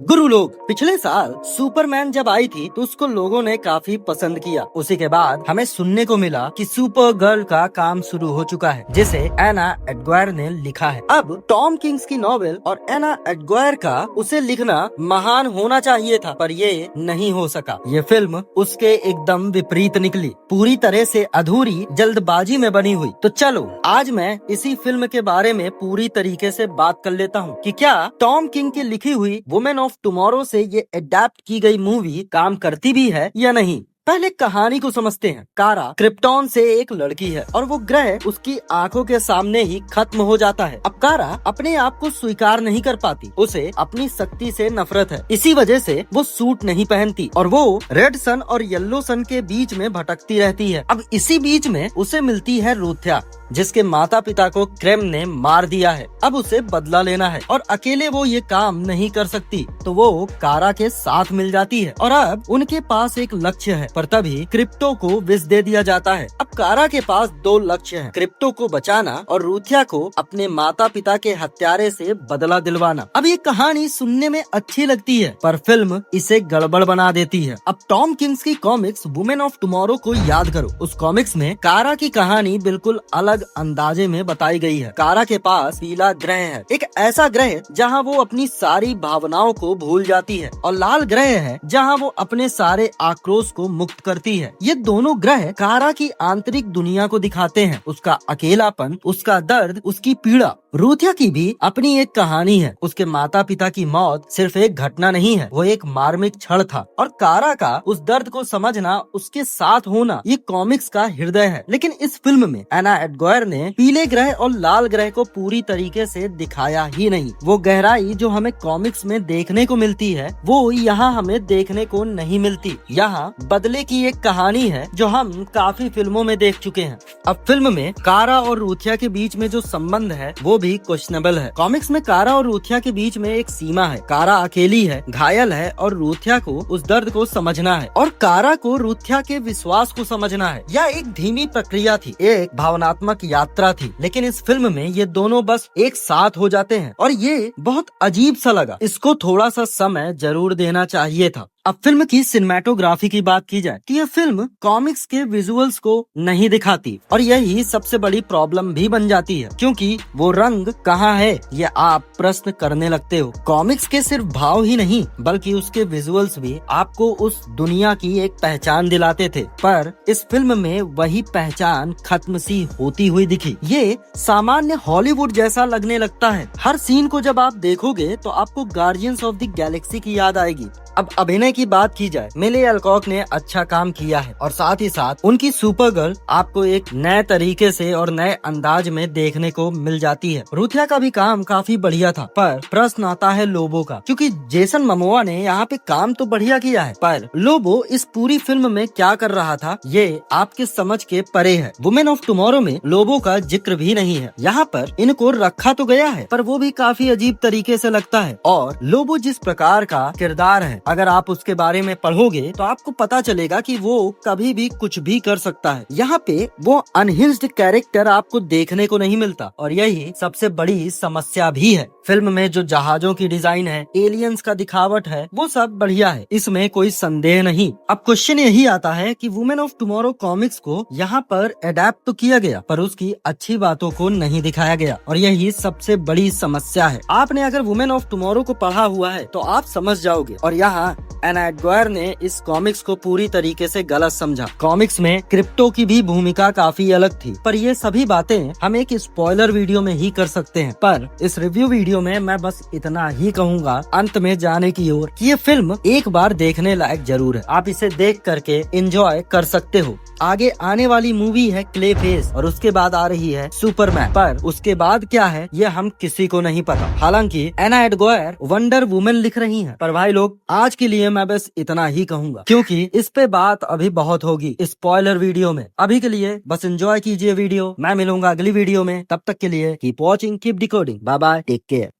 गुरु लोग पिछले साल सुपरमैन जब आई थी तो उसको लोगों ने काफी पसंद किया। उसी के बाद हमें सुनने को मिला कि सुपर गर्ल का काम शुरू हो चुका है जिसे एना एडग्वायर ने लिखा है। अब टॉम किंग्स की नॉवेल और एना एडग्वायर का उसे लिखना महान होना चाहिए था, पर ये नहीं हो सका। ये फिल्म उसके एकदम विपरीत निकली, पूरी तरह से अधूरी, जल्दबाजी में बनी हुई। तो चलो आज मैं इसी फिल्म के बारे में पूरी तरीके से बात कर लेता हूँ कि क्या टॉम किंग की लिखी हुई वुमेन ऑफ टुमारो से ये अडेप्ट की गई मूवी काम करती भी है या नहीं। पहले कहानी को समझते हैं। कारा क्रिप्टॉन से एक लड़की है और वो ग्रह उसकी आंखों के सामने ही खत्म हो जाता है। अब कारा अपने आप को स्वीकार नहीं कर पाती, उसे अपनी शक्ति से नफरत है। इसी वजह से वो सूट नहीं पहनती और वो रेड सन और येलो सन के बीच में भटकती रहती है। अब इसी बीच में उसे मिलती है रूथ्या, जिसके माता पिता को क्रेम ने मार दिया है। अब उसे बदला लेना है और अकेले वो ये काम नहीं कर सकती, तो वो कारा के साथ मिल जाती है और अब उनके पास एक लक्ष्य है। पर तभी क्रिप्टो को विष दे दिया जाता है। अब कारा के पास दो लक्ष्य हैं, क्रिप्टो को बचाना और रूथ्या को अपने माता पिता के हत्यारे से बदला दिलवाना। अब ये कहानी सुनने में अच्छी लगती है, पर फिल्म इसे गड़बड़ बना देती है। अब टॉम किंग्स की कॉमिक्स वुमेन ऑफ टुमारो को याद करो। उस कॉमिक्स में कारा की कहानी बिल्कुल अलग अंदाजे में बताई गई है। कारा के पास पीला ग्रह है, एक ऐसा ग्रह जहां वो अपनी सारी भावनाओं को भूल जाती है, और लाल ग्रह है जहां वो अपने सारे आक्रोश को मुक्त करती है। ये दोनों ग्रह कारा की आंतरिक दुनिया को दिखाते हैं, उसका अकेलापन, उसका दर्द, उसकी पीड़ा। रूथ्या की भी अपनी एक कहानी है। उसके माता पिता की मौत सिर्फ एक घटना नहीं है, वो एक मार्मिक क्षण था। और कारा का उस दर्द को समझना, उसके साथ होना, ये कॉमिक्स का हृदय है। लेकिन इस फिल्म में एना एडग्वायर ने पीले ग्रह और लाल ग्रह को पूरी तरीके से दिखाया ही नहीं। वो गहराई जो हमें कॉमिक्स में देखने को मिलती है, वो यहाँ हमें देखने को नहीं मिलती। यहाँ बदले की एक कहानी है जो हम काफी फिल्मों में देख चुके हैं। अब फिल्म में कारा और रूथ्या के बीच में जो संबंध है वो भी क्वेश्चनेबल है। कॉमिक्स में कारा और रूथ्या के बीच में एक सीमा है। कारा अकेली है, घायल है, और रूथ्या को उस दर्द को समझना है, और कारा को रूथ्या के विश्वास को समझना है। यह एक धीमी प्रक्रिया थी, एक भावनात्मक यात्रा थी। लेकिन इस फिल्म में ये दोनों बस एक साथ हो जाते हैं और ये बहुत अजीब सा लगा। इसको थोड़ा सा समय जरूर देना चाहिए था। अब फिल्म की सिनेमेटोग्राफी की बात की जाए तो यह फिल्म कॉमिक्स के विजुअल्स को नहीं दिखाती, और यही सबसे बड़ी प्रॉब्लम भी बन जाती है, क्योंकि वो रंग कहाँ है ये आप प्रश्न करने लगते हो। कॉमिक्स के सिर्फ भाव ही नहीं बल्कि उसके विजुअल्स भी आपको उस दुनिया की एक पहचान दिलाते थे, पर इस फिल्म में वही पहचान खत्म सी होती हुई दिखी। ये सामान्य हॉलीवुड जैसा लगने लगता है। हर सीन को जब आप देखोगे तो आपको गार्डियंस ऑफ द गैलेक्सी की याद आएगी। अब अभिनय की बात की जाए, मिले एल्कॉक ने अच्छा काम किया है, और साथ ही साथ उनकी सुपर गर्ल आपको एक नए तरीके से और नए अंदाज में देखने को मिल जाती है। रूथ्या का भी काम काफी बढ़िया था, पर प्रश्न आता है लोबो का, क्योंकि जेसन मोमोआ ने यहाँ पे काम तो बढ़िया किया है, पर लोबो इस पूरी फिल्म में क्या कर रहा था ये आपके समझ के परे है। वुमेन ऑफ टुमारो में लोबो का जिक्र भी नहीं है। यहाँ पर इनको रखा तो गया है, पर वो भी काफी अजीब तरीके से लगता है। और लोबो जिस प्रकार का किरदार है, अगर आप उसके बारे में पढ़ोगे तो आपको पता चलेगा कि वो कभी भी कुछ भी कर सकता है। यहाँ पे वो अनहिंज्ड कैरेक्टर आपको देखने को नहीं मिलता, और यही सबसे बड़ी समस्या भी है। फिल्म में जो जहाजों की डिजाइन है, एलियंस का दिखावट है, वो सब बढ़िया है, इसमें कोई संदेह नहीं। अब क्वेश्चन यही आता है कि वुमेन ऑफ टुमारो कॉमिक्स को यहाँ पर अडेप्ट तो किया गया, पर उसकी अच्छी बातों को नहीं दिखाया गया, और यही सबसे बड़ी समस्या है। आपने अगर वुमेन ऑफ टुमारो को पढ़ा हुआ है तो आप समझ जाओगे, और यहाँ एना एडग्वायर ने इस कॉमिक्स को पूरी तरीके से गलत समझा। कॉमिक्स में क्रिप्टो की भी भूमिका काफी अलग थी, पर ये सभी बातें हम एक स्पॉइलर वीडियो में ही कर सकते हैं। पर इस रिव्यू वीडियो में मैं बस इतना ही कहूँगा अंत में जाने की ओर कि ये फिल्म एक बार देखने लायक जरूर है। आप इसे देख करके एंजॉय कर सकते हो। आगे आने वाली मूवी है क्ले फेस, और उसके बाद आ रही है सुपरमैन, पर उसके बाद क्या है ये हम किसी को नहीं पता। हालांकि एना एडग्वायर वंडर वुमेन लिख रही हैं, पर भाई लोग आज के लिए मैं बस इतना ही कहूंगा, क्योंकि इस पे बात अभी बहुत होगी स्पॉइलर वीडियो में। अभी के लिए बस एंजॉय कीजिए वीडियो। मैं मिलूंगा अगली वीडियो में, तब तक के लिए keep watching, keep decoding, bye bye, take care.